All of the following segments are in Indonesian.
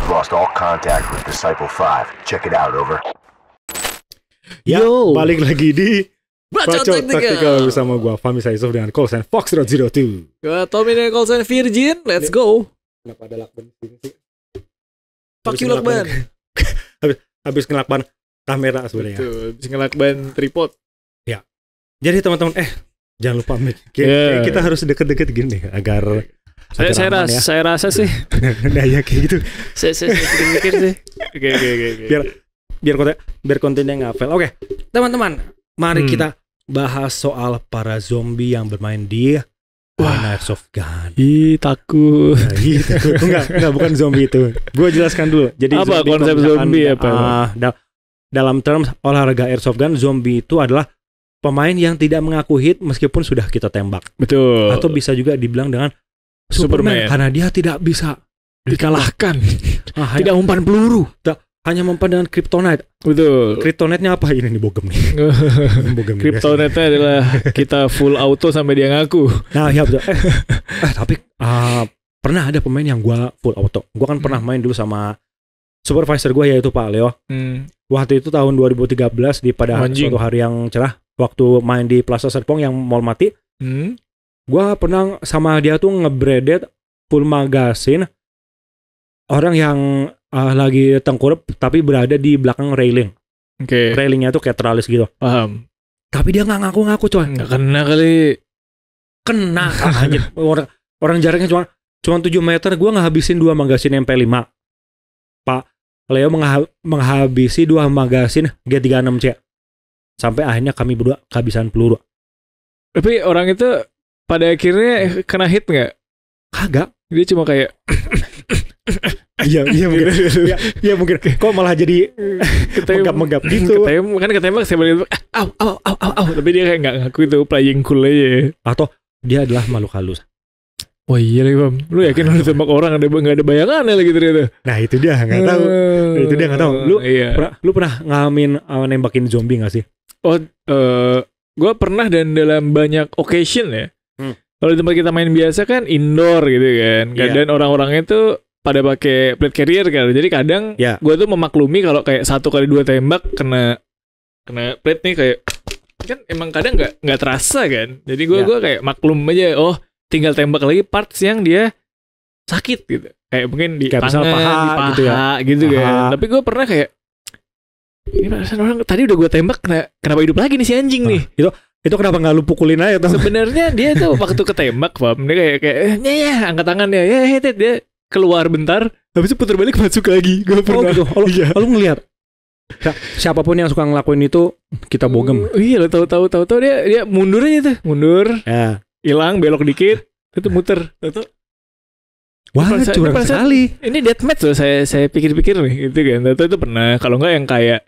lost all contact with Disciple 5. Check it out, over. Ya, Yo. balik lagi di Bacot Bacot Taktikal. Taktikal bersama gua Fahmi Saizov dengan call sign Fox02. Gua Tommy dengan call sign Virgin. Let's go. Kenapa ada lakban sini sih? Fuck you lakban. Habis ngelakban kamera sebenarnya. Tuh, bisa ngelakban tripod. Jadi teman-teman, jangan lupa mic. Yeah. Kita harus deket-deket gini nih, agar aman ya. Saya rasa sih. Nah ya kayak gitu. Saya mikir sih. Oke. Biar kontennya nggak fail. Oke, teman-teman, mari kita bahas soal para zombie yang bermain di Knights of Gun. Ih, takut. Nah, gitu. Enggak, bukan zombie itu. Gue jelaskan dulu. Jadi Apa zombie, konsep kalau misalkan, zombie apa? Dalam terms olahraga Airsoft Gun, zombie itu adalah pemain yang tidak mengaku hit meskipun sudah kita tembak. Betul. Atau bisa juga dibilang dengan Superman, karena dia tidak bisa dikalahkan. tidak umpan peluru. hanya mempan dengan Kryptonite. Betul. Kryptonite-nya apa ini bogem nih? Bogem nih, Kryptonite-nya adalah kita full auto sampai dia ngaku. Nah, ya betul. Tapi pernah ada pemain yang gua full auto. Gua kan pernah main dulu sama supervisor gua yaitu Pak Leo. Waktu itu tahun 2013 di pada suatu hari yang cerah, waktu main di Plaza Serpong yang mall mati. Gua pernah sama dia tuh ngebredet full magazine orang yang lagi tengkurap tapi berada di belakang railing. Oke. Railingnya tuh kayak teralis gitu. Paham. Tapi dia nggak ngaku-ngaku coy. Nggak kena kali. Kena anjir. Orang jaraknya cuma 7 meter. Gua ngehabisin 2 magazine MP5. Pak Leo menghabisi 2 magazine G36C. Sampai akhirnya kami berdua kehabisan peluru. Tapi orang itu pada akhirnya kena hit nggak? Kagak. Dia cuma kayak Iya mungkin. Iya mungkin. Kok malah jadi megap-megap gitu. Ketembak saya balik au. Tapi dia kayak nggak ngaku itu playing cool aja. Atau dia adalah makhluk halus. Wah iya lagi Bam. Lu yakin lu tembak orang nggak ada bayangannya lagi ternyata? Nah itu dia nggak tahu. Lu pernah ngalamin nembakin zombie nggak sih? Gue pernah dan dalam banyak occasion ya. Kalau di tempat kita main biasa kan indoor gitu kan. Kadang orang-orangnya tuh pada pakai plate carrier kan. Jadi kadang gue tuh memaklumi kalau kayak 1 kali 2 tembak kena plate nih kayak kan emang kadang nggak terasa kan. Jadi gue kayak maklum aja. Oh tinggal tembak lagi parts yang dia sakit gitu. Kayak mungkin di kayak tangan, paha, di paha gitu ya. kan. Tapi gue pernah kayak ini perasaan orang tadi udah gue tembak kenapa hidup lagi nih si anjing nih. Itu kenapa nggak lu pukulin aja? Sebenarnya dia tuh waktu ketembak, Pam, dia kayak angkat tangannya, dia keluar bentar, habis itu putar balik masuk lagi. Gue pernah. Gitu. Lu ngelihat? Siapapun yang suka ngelakuin itu kita bogem. Iya, lo tahu dia mundur aja tuh, Ya. Hilang belok dikit, itu muter. Tahu. Wah, curang sekali. Ini deathmatch loh, saya pikir-pikir nih, gitu kan. Tahu itu pernah. Kalau enggak yang kayak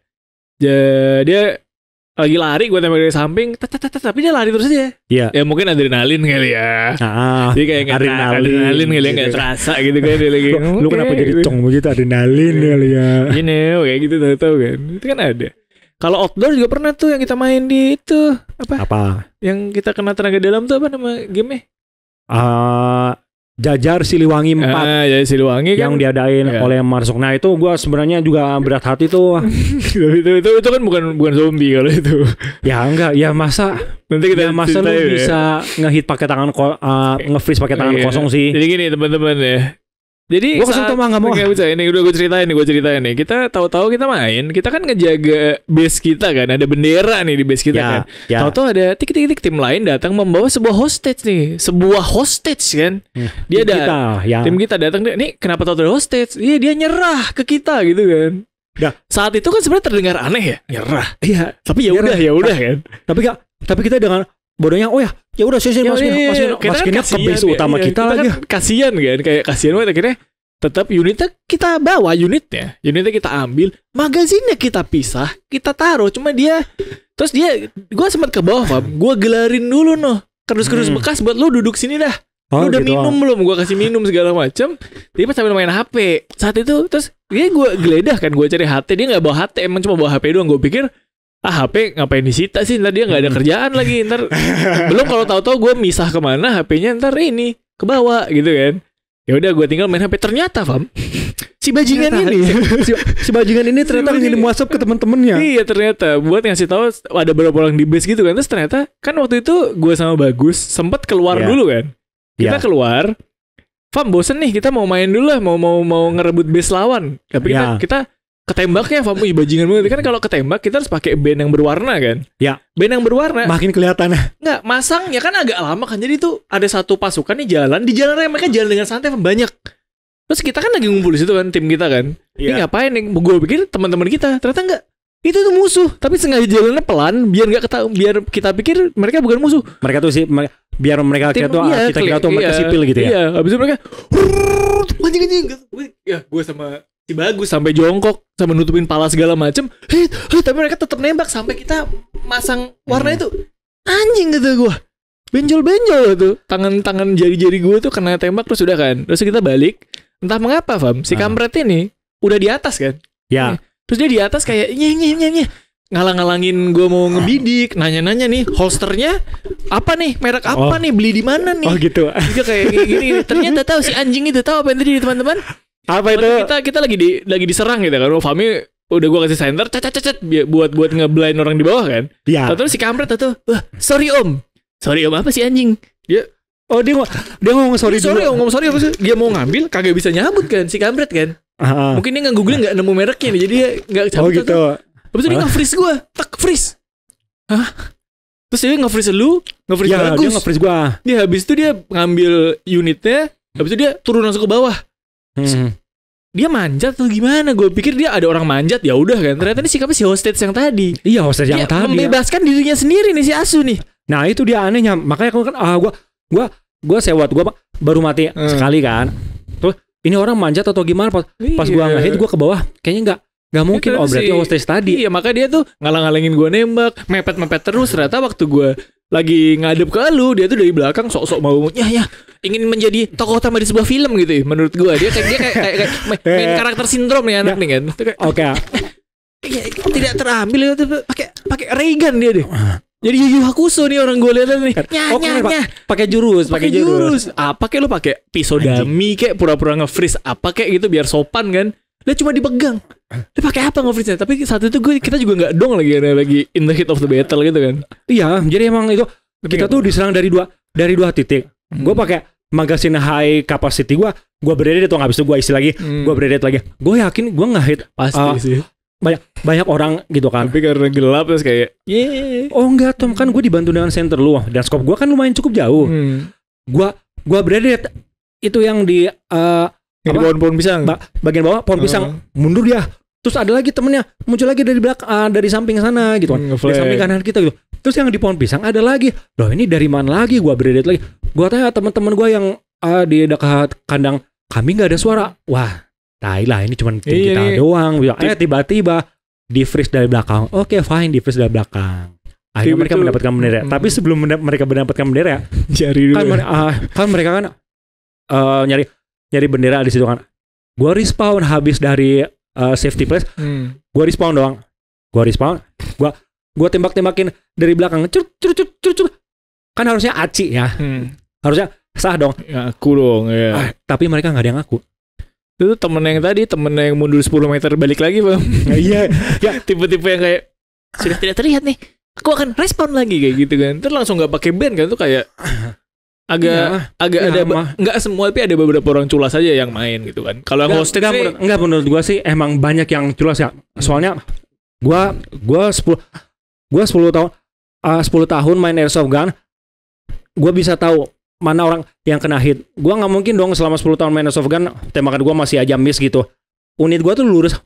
dia lagi lari, gue tembak dari samping, tapi dia lari terus aja. Iya. Ya mungkin adrenalin kali ya. Jadi kayak adrenalin kali ya, nggak terasa gitu kan dia lagi. Lu kenapa jadi cong begitu adrenalin kali ya? Ini kayak gitu tahu kan. Itu kan ada. Kalau outdoor juga pernah tuh yang kita main di itu apa? Yang kita kena tenaga dalam tuh apa nama game-nya? Jajar Siliwangi 4. Ya Siliwangi kan yang diadain oleh Marsuk. Nah, itu gua sebenarnya juga berat hati tuh. itu kan bukan zombie kalau itu. Ya enggak, ya masa nanti kita masa lu bisa ngehit pakai tangan nge-freeze pakai tangan kosong sih. Jadi gini teman-teman ya. Jadi gua kesel mah enggak mau. Bisa ini udah gue ceritain nih. Kita tahu-tahu kita main, kita kan ngejaga base kita kan, ada bendera nih di base kita kan. Tahu-tahu ada tik tim lain datang membawa sebuah hostage kan. Dia tim kita datang nih, kenapa tahu ada hostage? Iya, dia nyerah ke kita gitu kan. Saat itu kan sebenarnya terdengar aneh ya, nyerah. Iya, tapi ya udah kan. Tapi kita dengan bodohnya, ya udah sih masukin ke base utama kita lagi. Kasian kan, kayak kasian banget akhirnya. Tetap unitnya kita bawa unitnya kita ambil, magazinnya kita pisah, kita taruh. Cuma terus gue sempat ke bawah, gue gelarin dulu kardus-kardus bekas buat lu duduk sini dah. Lu udah gitu minum belum? Gue kasih minum segala macam. Dia pas sambil main HP. Saat itu terus gue geledah kan, gue cari HT, dia nggak bawa HT, emang cuma bawa HP doang. Gue pikir HP ngapain disita sih, ntar dia nggak ada kerjaan lagi, ntar belum kalau tahu-tahu gue misah kemana HP-nya, ntar ini ke bawah gitu kan. Ya udah gue tinggal main HP. Ternyata Fam, si bajingan ini. Si bajingan ini ternyata ngirim WhatsApp ke teman-temannya. Iya ternyata buat ngasih tahu ada beberapa orang di base gitu kan. Terus ternyata kan waktu itu gue sama Bagus sempet keluar dulu kan. Kita keluar. Fam bosen nih, kita mau main dulu lah, mau ngerebut base lawan. Tapi kita ketembaknya Fam, bajingan banget. Kan kalau ketembak kita harus pakai band yang berwarna kan. Ya. Band yang berwarna. Makin kelihatan. Enggak, masangnya kan agak lama kan. Jadi tuh ada satu pasukan nih jalan, di jalan raya mereka jalan dengan santai banyak. Terus kita kan lagi ngumpul di situ kan, tim kita kan. Ini ngapain nih? Gue pikir teman-teman kita, ternyata enggak. Itu tuh musuh, tapi sengaja jalannya pelan biar enggak ketahuan, biar kita pikir mereka bukan musuh. Mereka tuh sih biar mereka kira tuh kita kira tuh mereka sipil gitu ya. Iya, habis itu mereka anjing. Ya, gue sama si Bagus sampai jongkok, sampai nutupin pala segala macem. Tapi mereka tetap nembak sampai kita masang warna itu. Anjing gitu gue. Benjol-benjol tuh. Tangan jari-jari gue tuh kena tembak terus udah kan. Terus kita balik. Entah mengapa Fam, si kampret ini udah di atas kan. Ya. Terus dia di atas kayak nye ngalang-ngalangin gue mau ngebidik, nanya-nanya nih holsternya apa nih, merek apa nih, beli di mana nih. Oh gitu. Dia kayak gini. Ternyata tahu si anjing itu tahu apa yang tadi teman-teman. Apa itu? Kita lagi diserang gitu kan. Fami udah gue kasih center cet buat ngeblind orang di bawah kan. Iya. Terus si kampret tuh, sorry om apa sih anjing? Dia ngomong sorry dulu. Ngomong sorry apa sih? Dia mau ngambil kagak bisa nyabut kan si kampret kan. Mungkin dia nge-googling gak nemu mereknya nih. Jadi dia gak cabut. Oh gitu. Habis itu dia nge-freeze gue. Tak freeze. Terus dia nge-freeze lu, nge-freeze Bagus. Dia nge-freeze gue. Dia habis itu dia ngambil unitnya. Habis itu dia turun langsung ke bawah. Dia manjat atau gimana? Gue pikir dia ada orang manjat, ya udah kan. Ternyata ini sikapnya si hostage yang tadi. Iya, hostage yang tadi. Membebaskan dirinya sendiri nih si Asu nih. Nah, itu dia anehnya. Makanya kan gue sewot, gue baru mati sekali kan. Terus ini orang manjat atau gimana? Pas gue ngehit gue ke bawah, kayaknya nggak mungkin. Berarti hostage tadi. Iya, makanya dia tuh ngalang-ngalangin gue nembak, mepet terus. Ternyata waktu gue lagi ngadep ke lu, dia tuh dari belakang sok-sok mau ingin menjadi tokoh utama di sebuah film gitu ya. Menurut gue dia kayak main karakter sindrom nih anak nih kan. Oke. Tidak terambil itu pakai ray gun dia deh. Jadi Yu Yu Hakusho nih orang gue lihat nih. Pakai jurus. Apa kayak lu pakai pisau dami kayak pura-pura nge-freeze apa kayak gitu biar sopan kan. Dia cuma dipegang. Dia pakai apa nge-freeze-nya? Tapi saat itu kita juga enggak dong lagi in the heat of the battle gitu kan. Iya, jadi emang itu kita tuh diserang dari dua titik. Gue pakai magazine high capacity gue beredit tuh, habis itu gue isi lagi, gue beredit lagi. Gue yakin gue nge-hit pasti sih. Banyak orang gitu kan. Tapi karena gelap terus kayak oh enggak Tom, kan gue dibantu dengan center lu dan scope gue kan lumayan cukup jauh. Gue beredit itu yang di di pohon pisang. Bagian bawah pohon pisang mundur dia. Terus ada lagi temennya muncul lagi dari belakang, dari samping sana gitu kan. Dari samping kanan kita gitu. Terus yang di pohon pisang ada lagi. Loh ini dari mana lagi? Gue beredit lagi. Gue tanya teman-teman gue yang di dekat kandang, kami nggak ada suara. Wah, tai lah ini cuma tim kita doang. Tiba-tiba di freeze dari belakang. Oke, fine, di freeze dari belakang. Akhirnya mereka mendapatkan bendera. Tapi sebelum mereka mendapatkan bendera, kan mereka kan nyari bendera di situ kan. Gue respawn habis dari safety place. Gue respawn doang. Gue tembak-tembakin dari belakang. Cut. Kan harusnya aci ya. Harusnya sah dong. Ya, aku dong ya. Tapi mereka gak ada yang ngaku. Itu temen yang mundur 10 meter balik lagi Bang. Iya. Tipe-tipe yang kayak sudah tidak terlihat nih, aku akan respon lagi kayak gitu kan. Terus langsung gak pakai band kan. Itu kayak agak ada nggak semua, tapi ada beberapa orang culas aja yang main gitu kan. Kalau yang hostage enggak menurut gua sih emang banyak yang culas ya. Soalnya gua 10 tahun main airsoft gun, gua bisa tahu mana orang yang kena hit. Gua nggak mungkin dong selama 10 tahun main airsoft gun tembakan gua masih aja miss gitu. Unit gua tuh lurus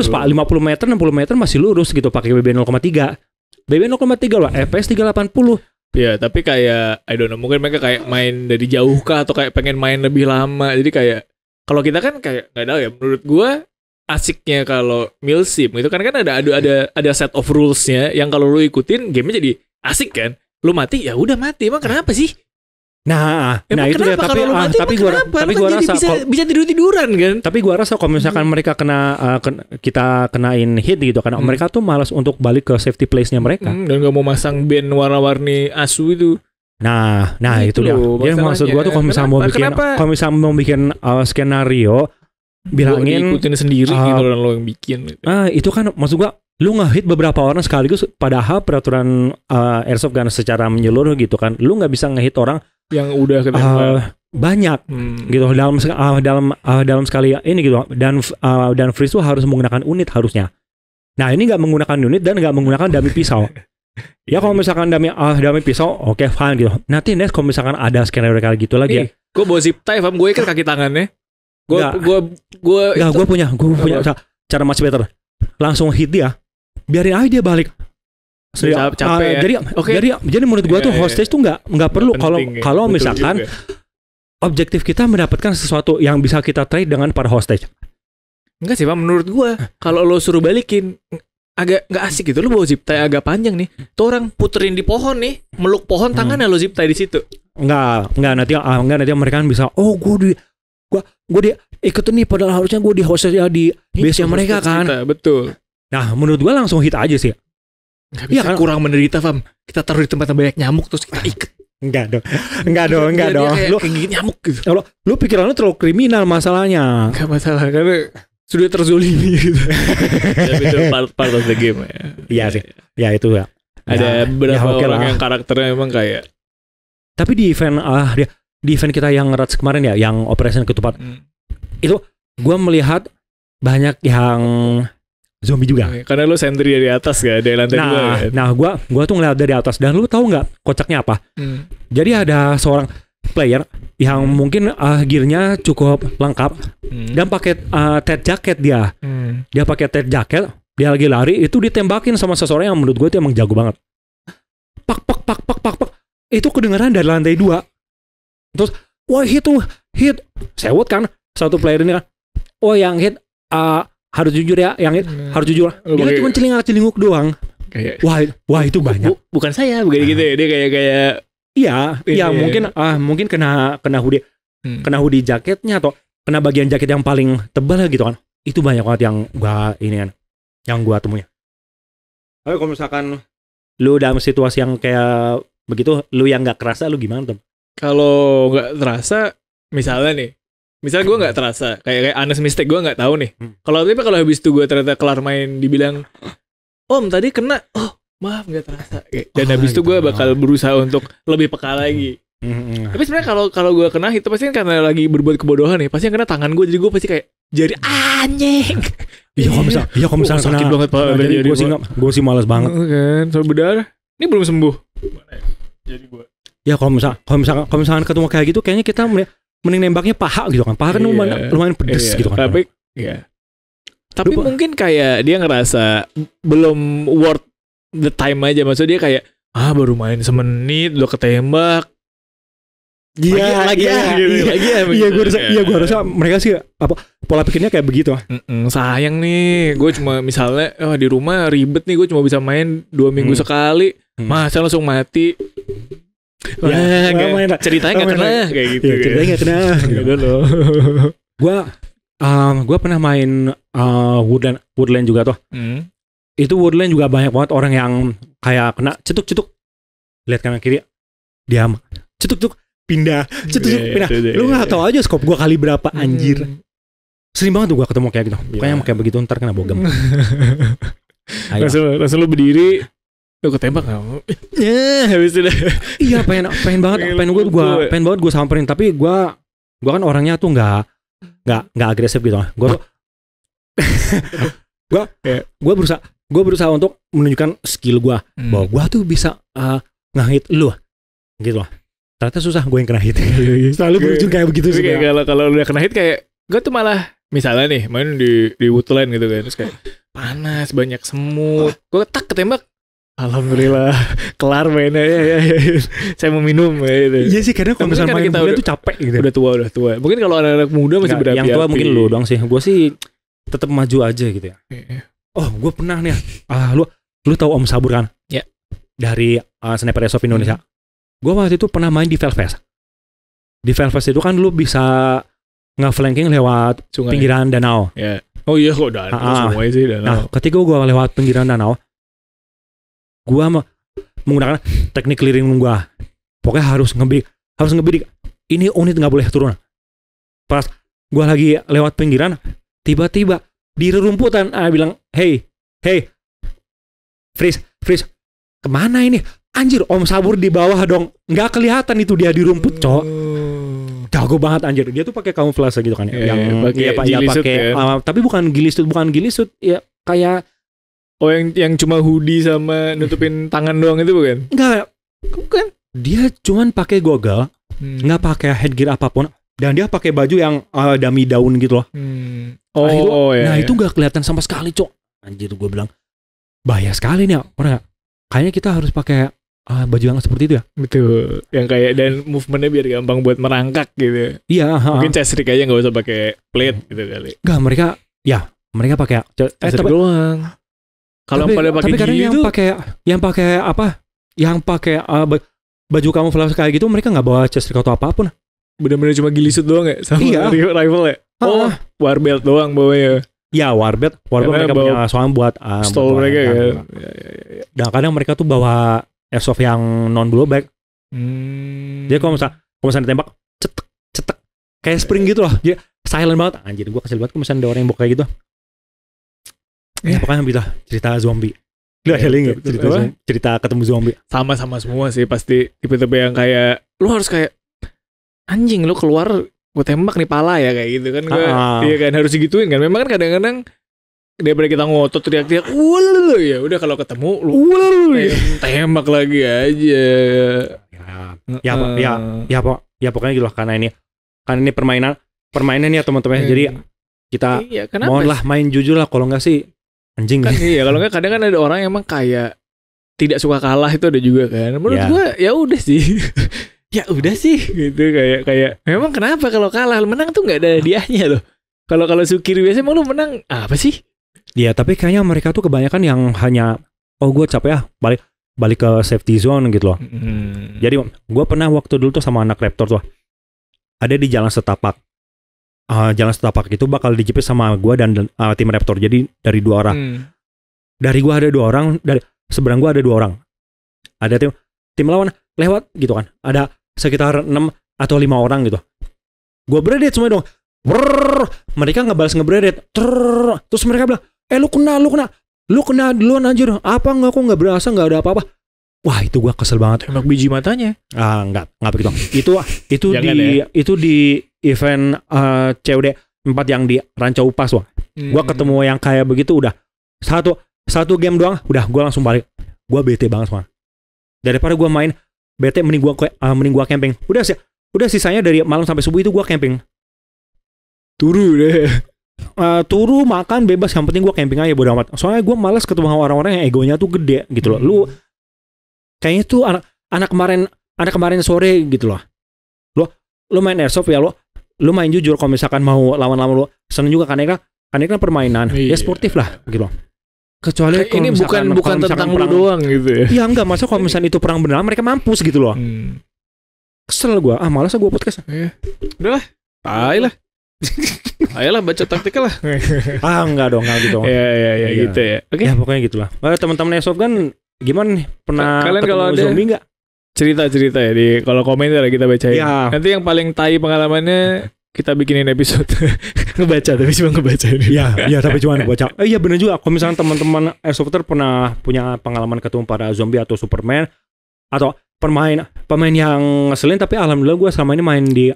Pak, 50 meter 60 meter masih lurus gitu pakai BB 0,3. BB 0,3 lah, FPS 380. Ya, tapi kayak I don't know, mungkin mereka kayak main dari jauh kah atau kayak pengen main lebih lama. Jadi kayak kalau kita kan kayak nggak tahu ya. Menurut gua asiknya kalau milsim itu kan ada set of rules-nya yang kalau lu ikutin game-nya jadi asik kan. Lu mati ya udah mati. Emang kenapa sih? Nah itu dia. Tapi gua rasa bisa tiduran kan. Tapi gua rasa kalau misalkan mereka kita kenain hit gitu kan, mereka tuh malas untuk balik ke safety place-nya mereka. Dan gak mau masang band warna-warni asu itu. Nah itu dia. Jadi maksud gua tuh kalau misalnya mau bikin skenario, bilangin ikutin sendiri gitu dan lo yang bikin gitu. Itu kan maksud gue lu nge-hit beberapa orang sekaligus, padahal peraturan airsoft gun secara menyeluruh gitu kan, lu nggak bisa nge-hit orang yang udah banyak gitu dalam sekali ini gitu, dan freeze tuh harus menggunakan unit harusnya. Nah ini nggak menggunakan unit dan nggak menggunakan dummy pisau. Ya kalau misalkan dummy pisau, oke, fine gitu. Nanti next kalau misalkan ada skenario kayak gitu lagi, gue bawa zip tie, gue ikat kaki tangannya. Gue punya cara much better. Langsung hit dia, biarin aja dia balik. Capek ya. Jadi menurut gue tuh hostage tuh nggak perlu kalau misalkan objektif kita mendapatkan sesuatu yang bisa kita trade dengan para hostage. Enggak sih Pak, menurut gue kalau lo suruh balikin agak nggak asik gitu. Lo bawa zip tie agak panjang nih, tuh orang puterin di pohon nih, meluk pohon tangannya lo zip tie di situ. Enggak nanti mereka kan bisa, gue di ikut nih, padahal harusnya gue di hostage ya di base nya mereka kan. Betul. Nah menurut gue langsung hit aja sih. Iya kan, kurang menderita Fam. Kita taruh di tempat yang banyak nyamuk terus kita ikat. Enggak dong. Lu kayak gigit nyamuk gitu. Lu pikiran lu terlalu kriminal masalahnya. Enggak masalah, karena sudah terzolimi gitu. Tapi itu part of the game ya. Iya sih. Ya itu ya. Ada beberapa orang yang karakternya emang kayak. Tapi di event kita yang Rats kemarin ya, yang Operation Ketupat. Itu gue melihat banyak yang zombie juga. Karena lu sentry dari atas gak ada lantai 2 kan? Nah gua tuh ngeliat dari atas, dan lu tahu nggak kocaknya apa? Jadi ada seorang player yang mungkin gearnya cukup lengkap dan pakai TED jacket dia. Dia pakai TED jacket, dia lagi lari, itu ditembakin sama seseorang yang menurut gue itu emang jago banget. Pak. Itu kedengaran dari lantai 2. Terus wah hit. Sewot kan satu player ini kan. Oh yang hit harus jujur ya, yang harus jujur. Dia kan cuma celingak-celinguk doang. Kayak wah itu banyak. Bukan saya, bukan gitu ya. Dia kayak iya, mungkin kena hoodie. Kena hoodie jaketnya atau kena bagian jaket yang paling tebal gitu kan. Itu banyak banget yang gua temui. Tapi kalau misalkan lu dalam situasi yang kayak begitu, lu yang enggak kerasa, lu gimana, Tom? Kalau enggak terasa, misalnya gue nggak terasa kayak honest mistake, gue nggak tahu nih. Kalau habis itu gue ternyata kelar main dibilang Om tadi kena, maaf nggak terasa. Dan habis itu gue bakal berusaha untuk lebih peka lagi. Tapi sebenarnya kalau gue kena itu pasti kan karena lagi berbuat kebodohan nih. Pasti yang kena tangan gue, jadi gue pasti kayak jari anjing. Iya kalau misalnya sakit banget Pak. Gue sih malas banget. Kan, soal berdarah. Ini belum sembuh. Jadi gue. Ya kalau misalkan ketemu kayak gitu, kayaknya kita mending nembaknya paha gitu kan. Paha kan lumayan pedes gitu kan. Tapi mungkin kayak dia ngerasa belum worth the time aja. Maksudnya dia kayak baru main semenit udah ketembak. Iya gue rasa mereka sih pola pikirnya kayak begitu. Sayang nih, gue cuma misalnya di rumah ribet nih, gue cuma bisa main 2 minggu sekali. Masa langsung mati. Ceritanya nggak kena kayak gitu. Ceritanya nggak kena. Gitu loh. Gue pernah main Woodland juga tuh. Itu Woodland juga banyak banget orang yang kayak kena cetuk. Lihat kanan kiri, diam. Cetuk pindah. Pindah. Lu nggak tahu aja skop gue kali berapa anjir. Sering banget tuh gue ketemu kayak gitu. Pokoknya kayak begitu ntar kena bogem. Langsung lu berdiri. Lu ketembak gak mau? Habis itu iya pengen banget pengen banget gue samperin, tapi gue kan orangnya tuh nggak agresif gitu. Gue berusaha untuk menunjukkan skill gue bahwa gue tuh bisa nge-hit lu gitu loh. Ternyata susah gue yang kena hit. Selalu berujung kayak begitu sih. Kalau udah kena hit kayak gue tuh malah misalnya nih main di Woodland gitu kan, terus kayak panas, banyak semut, gue ketembak. Alhamdulillah kelar mainnya ya. Saya mau minum gitu. Iya sih, karena kalau misalnya main kita tuh capek gitu. Udah tua. Mungkin kalau anak muda masih berapi. Yang tua mungkin lu doang sih. Gue sih tetap maju aja gitu ya. Oh, gue pernah nih. Lu tahu Om Sabur kan? Ya. Dari Sniper Airsoft Indonesia. Gue waktu itu pernah main di Velfest. Di Velfest itu kan lu bisa nge-flanking lewat pinggiran danau. Ya. Oh iya kok danau semua sih danau. Nah, ketika gue lewat pinggiran danau, gue menggunakan teknik clearing gue. Pokoknya harus ngebidik. Ini unit nggak boleh turun. Pas gue lagi lewat pinggiran, tiba-tiba di rerumputan bilang, hey, freeze, kemana ini? Anjir, Om Sabur di bawah dong, nggak kelihatan itu dia di rumput, cok. Jago banget anjir, dia tuh pakai kamuflase gitu kan, yang pakai, tapi bukan gilisut, ya kayak, yang cuma hoodie sama nutupin tangan doang itu bukan? Enggak, bukan. Dia cuman pakai goggle, nggak pakai headgear apapun, dan dia pakai baju yang dummy daun gitu loh. Itu nggak kelihatan sama sekali, cok. Anjir, gue bilang bahaya sekali nih, orang. Kayaknya kita harus pakai baju yang seperti itu ya. Betul. Yang kayak dan movementnya biar gampang buat merangkak gitu. Iya. Mungkin chest rig aja nggak usah pakai plate gitu kali. Nggak, mereka pakai chest rig doang. Kalau pada pakai gini itu, yang pakai baju kamuflase kayak gitu, mereka nggak bawa chest rig atau apapun. Bener-bener cuma gilisut doang ya sama rifle ya. Warbelt doang bawanya. Ya, warbelt mereka punya soal buat stall mereka ya. Dan kadang mereka tuh bawa airsoft yang non blowback. Jadi kalau misalnya ditembak cetek kayak spring gitu loh. Dia silent banget. Anjir, gue kesel banget kalau misalnya ada orang yang bawa kayak gitu. Ya pokoknya gitu cerita zombie. Lu ada link cerita ketemu zombie. Sama-sama semua sih pasti tipe-tipe yang kayak lu harus kayak anjing lu keluar gue tembak nih pala ya kayak gitu kan. Iya kan harus digituin kan. Memang kan kadang-kadang daripada kita ngotot teriak-teriak ya udah kalau ketemu lu tembak lagi aja. Ya pokoknya gitu lah, karena ini permainan ya teman-teman. Jadi kita mohonlah main jujur lah, kalau enggak sih anjing kan. Iya, kalau enggak kadang kan ada orang yang emang kayak tidak suka kalah, itu ada juga kan. Menurut gua ya udah sih. Ya udah sih gitu, kayak memang kenapa kalau kalah menang tuh nggak ada hadiahnya loh. Kalau Sukir biasanya emang lu menang apa sih? Ya tapi kayaknya mereka tuh kebanyakan yang hanya gue capek ya, balik ke safety zone gitu loh. Jadi gue pernah waktu dulu tuh sama anak Raptor tuh ada di jalan setapak. Jalan setapak itu bakal dijepit sama gue dan tim Raptor. Jadi dari 2 orang. Dari gue ada 2 orang, dari seberang gue ada 2 orang. Ada tim lawan lewat gitu kan. Ada sekitar 6 atau 5 orang gitu. Gue beredet semua dong. Mereka ngebredet. Terus mereka bilang, lu kena duluan anjir. Apa enggak, kok nggak berasa, nggak ada apa-apa. Wah, itu gue kesel banget. Tembak biji matanya. Enggak begitu. Itu di event COD 4 yang di Ranca Upas wah. Gue ketemu yang kayak begitu udah satu game doang, udah gue langsung balik. Gue bete banget semua. Daripada gue main bete, mending gua camping. Udah sisanya dari malam sampai subuh itu gua camping. Turu deh. Turu makan bebas, yang penting gua camping aja bodo amat. Soalnya gua malas ketemu orang-orang yang egonya tuh gede gitu loh. Lu kayaknya tuh anak kemarin sore gitu loh. Lu main airsoft ya, lu main jujur. Kalau misalkan mau lawan-lawan lu seneng juga, karena kan permainan. Ya sportif lah gitu loh. Kecuali ini bukan tentang lu doang gitu ya. Iya enggak, masa kalau misalnya itu perang beneran mereka mampus gitu loh. Kesel gue, malas gue podcast. Udah lah, ayolah. Ayolah baca taktikal lah. Enggak dong, enggak gitu. Ya gitu ya. Oke. Ya pokoknya gitulah. Teman-teman Airsoft kan gimana nih? Pernah kalian kalau ada zombie enggak? Cerita ya di kolom komentar kita bacain. Ya. Nanti yang paling tai pengalamannya kita bikinin episode ngebaca, tapi cuma ngebaca ini. Iya tapi cuma ngebaca. Iya benar juga. Kalau misalnya teman-teman Airsofter pernah punya pengalaman ketemu para zombie atau Superman atau pemain yang ngeselin, tapi alhamdulillah gue selama ini main di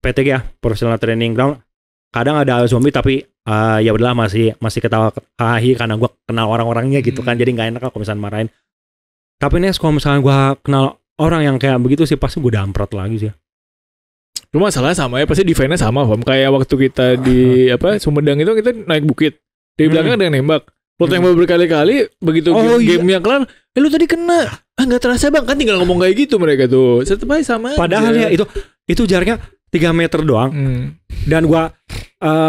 PTG ya, Professional Training Ground. Kadang ada zombie tapi ya udahlah masih ketawa karena gue kenal orang-orangnya gitu kan, jadi nggak enak kalau misalnya marahin. Tapi nih kalau misalnya gue kenal orang yang kayak begitu sih pasti gue damprat lagi sih. Cuma masalahnya sama ya, pasti defense-nya sama Om. Kayak waktu kita di Sumedang itu kita naik bukit. Di belakang ada yang nembak. Lo tembak berkali-kali, begitu game-nya kelar, lu tadi kena. Nggak terasa bang, kan tinggal ngomong kayak gitu mereka tuh. Tetep aja sama. Padahal ya itu jaraknya 3 meter doang. Dan gua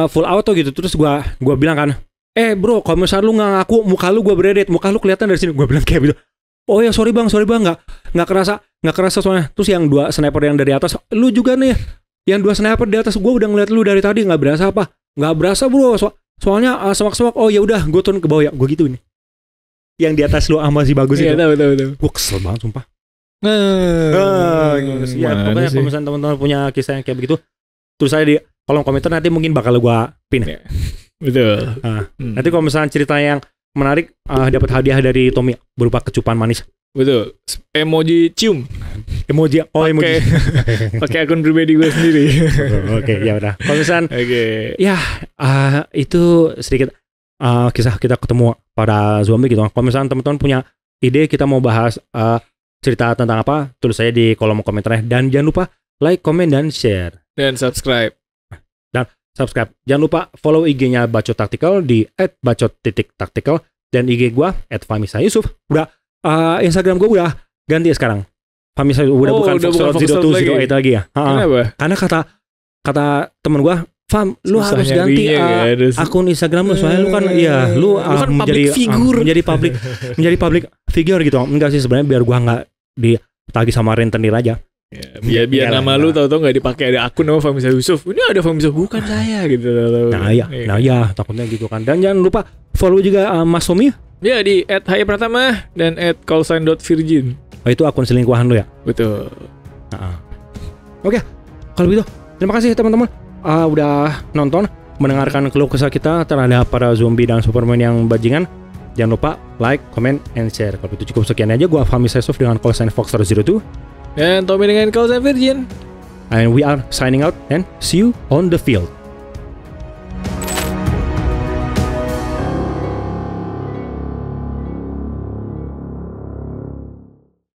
full auto gitu. Terus gua bilang kan, bro, kalau misalnya lu nggak ngaku, muka lu gua beredet, muka lu kelihatan dari sini. Gua bilang kayak gitu. Oh ya sorry bang, nggak kerasa soalnya. Terus yang 2 sniper yang dari atas, lu juga nih, yang 2 sniper di atas, gue udah ngeliat lu dari tadi, nggak berasa apa? Nggak berasa bro, soalnya semak-semak. Oh ya udah, gue turun ke bawah ya, gue gitu ini. Yang di atas lu masih bagus itu. Iya tahu. Gue kesel banget sumpah. Ya pokoknya kalau misalnya teman-teman punya kisah yang kayak begitu, tulis aja di kolom komentar, nanti mungkin bakal gue pin. Betul. Nanti kalau misalnya cerita yang menarik, dapat hadiah dari Tommy berupa kecupan manis. Betul. Emoji cium. Emoji. Pakai akun pribadi gue sendiri. Oke, ya udah. Kalau misalnya, ya itu sedikit kisah kita ketemu pada zombie gitu. Kalau misalnya teman-teman punya ide kita mau bahas cerita tentang apa, tulis saya di kolom komentarnya. Dan jangan lupa like, comment, dan share. Dan subscribe. Jangan lupa follow IG-nya Bacot Tactical di @bacot.tactical dan IG gua @famisayusuf. Udah Instagram gua udah ganti sekarang. Famisa udah bukan Foxtrot 0208 lagi ya. Kenapa? Karena kata temen gua, Fam, lu susah harus ganti akun Instagram lu, soalnya lu kan lu kan menjadi public figure gitu. Enggak sih sebenarnya, biar gua nggak ditagih sama rentenir aja. Ya, biar nama lu tahu-tahu nggak dipakai, ada akun nama Fahmi Yusuf. Ini ada Fahmi Yusuf, bukan saya gitu. Nah ya takutnya gitu kan. Dan jangan lupa follow juga Mas Tommy. Ya di @hayapratama dan @callsign.virgin. Itu akun selingkuhan lu ya? Betul. Oke, kalau begitu terima kasih teman-teman udah nonton, mendengarkan keluh kesah kita terhadap para zombie dan Superman yang bajingan. Jangan lupa like, comment, and share. Kalau itu cukup sekian aja. Gua Fahmi Yusuf dengan callsign Foxtrot 02 dan Tommy dengan callsign Virgin. And we are signing out and see you on the field.